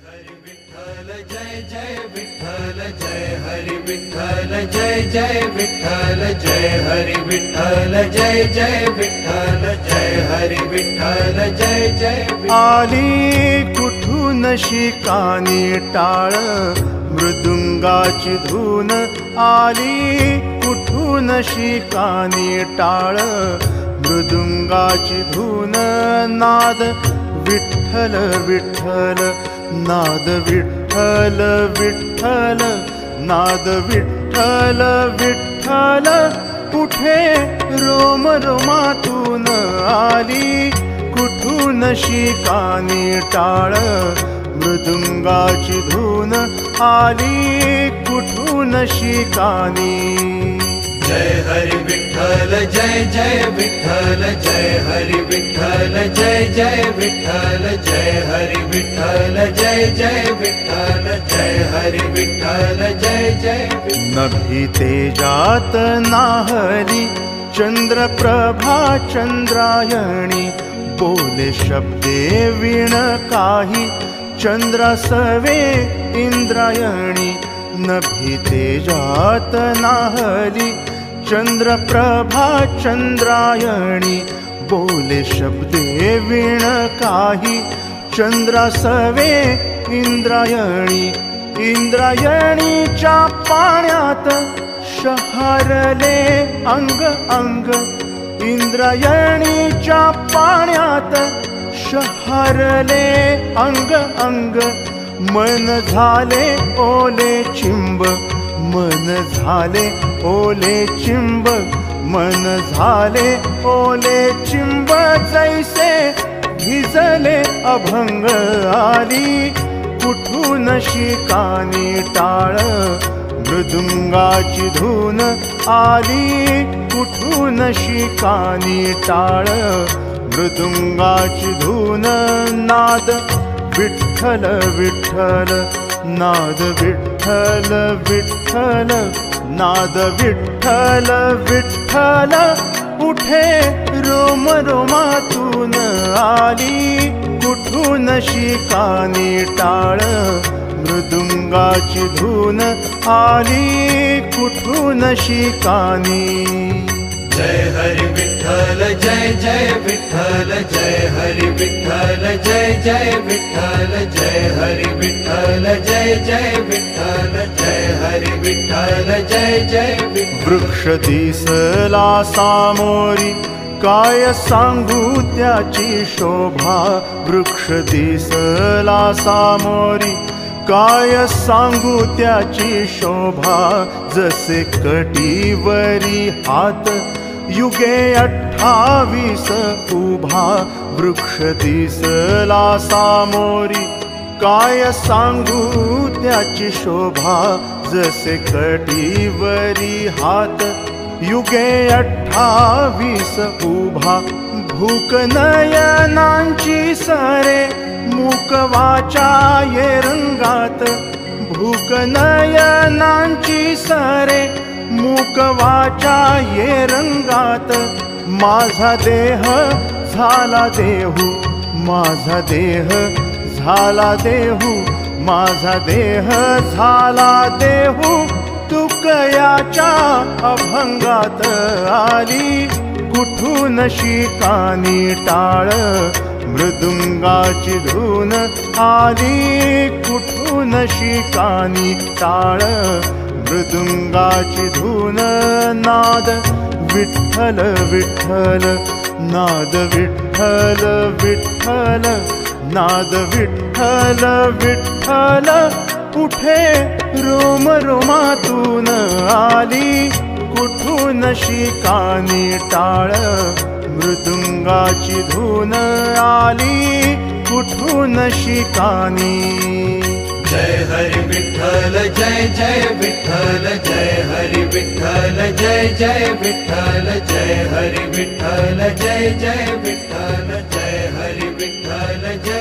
हरि विठ्ठल जय जय विठ्ठल जय हरि विठ्ठल जय जय विठ्ठल जय हरि विठ्ठल जय जय विठ्ठल जय हरि विठ्ठल जय जय। आली कुठून शिकानी टाळ मृदुंगाची धून, आली कुठून शिकानी टाळ मृदुंगाची धून। नाद विठ्ठल विठ्ठल, नाद विठ्ठल विठ्ठल, नाद विठ्ठल विठ्ठल। कुठे रोम रोमातून आली कुठून शिकानी टाळ मृदुंगाची धून, आली कुठून शिकानी। जय हरि विठ्ठल जय जय विठ्ठल जय हरि विठ्ठल जय जय विठ्ठल जय हरि विठ्ठल जय जय विठ्ठल जय हरि विठ्ठल जय जय। नभी तेजात नाहली चंद्रप्रभा चंद्रायणी, बोले शब्दे वीण काही चंद्रासवे इंद्रायणी। नभी तेजात नाहली चंद्रप्रभा चंद्रायणी, बोले शब्दे वीण काही चंद्रासवे इंद्रायणी। इंद्रायणीच्या पाण्यात शहरले अंग अंग, इंद्रायणीच्या पाण्यात शहरले अंग अंग। मन झाले ओले चिंब, मन झाले ओले चिंब, मन झाले ओले चिंब। जैसे भिजले अभंग आली कुठून शिकानी टाळ मृदुंगाची धून, आली कुठून शिकानी टाळ मृदुंगाची धून। नाद विठ्ठल विठ्ठल, नाद विठ्ठल विठ्ठल, नाद विठ्ठल विठ्ठल। उठे रोम रोमातून आली कुठून शिकानी टाळ मृदुंगाची धून, आली कुठून शिकानी। जय हरि विठ्ठल जय जय विठ्ठल जय हरि विठ्ठल जय जय विठ्ठल जय हरि विठ्ठल जय जय विठ्ठल जय हरि विठ्ठल जय जय। वृक्ष दिसला सामोरी काय सांगू त्याची शोभा, वृक्ष दिसला सामोरी काय सांगू त्याची शोभा। जसे कटीवरी हात युगे 28 उभा, वृक्ष दिसला सामोरी काय सांगू त्याची शोभा। जसे कटीवरी हात युगे 28 उभा। भूक नयनांची सरे मूक वाचा ये रंगात, भूक नयनांची सरे मूक वाचा ये रंगात। माझा देह झाला देहू, माझा देह झाला देहू, माझा देह झाला देहू। तुकयाच्या अभंगात आली कुठून शिकानी टाळ मृदुंगाची धून, आली कुठून शिकानी टाळ मृदुंगाची धून। नाद विठ्ठल विठ्ठल, नाद विठ्ठल विठ्ठल, नाद विठ्ठल विठ्ठल। उठे रोम रोमातून आली कुठून शिकानी टाळ मृदुंगाची धून, आली कुठून शिकानी। जय हरि विठ्ठल जय जय विठ्ठल जय हरि विठ्ठल जय जय विठ्ठल जय हरि विठ्ठल जय जय विठ्ठल जय हरि विठ्ठल जय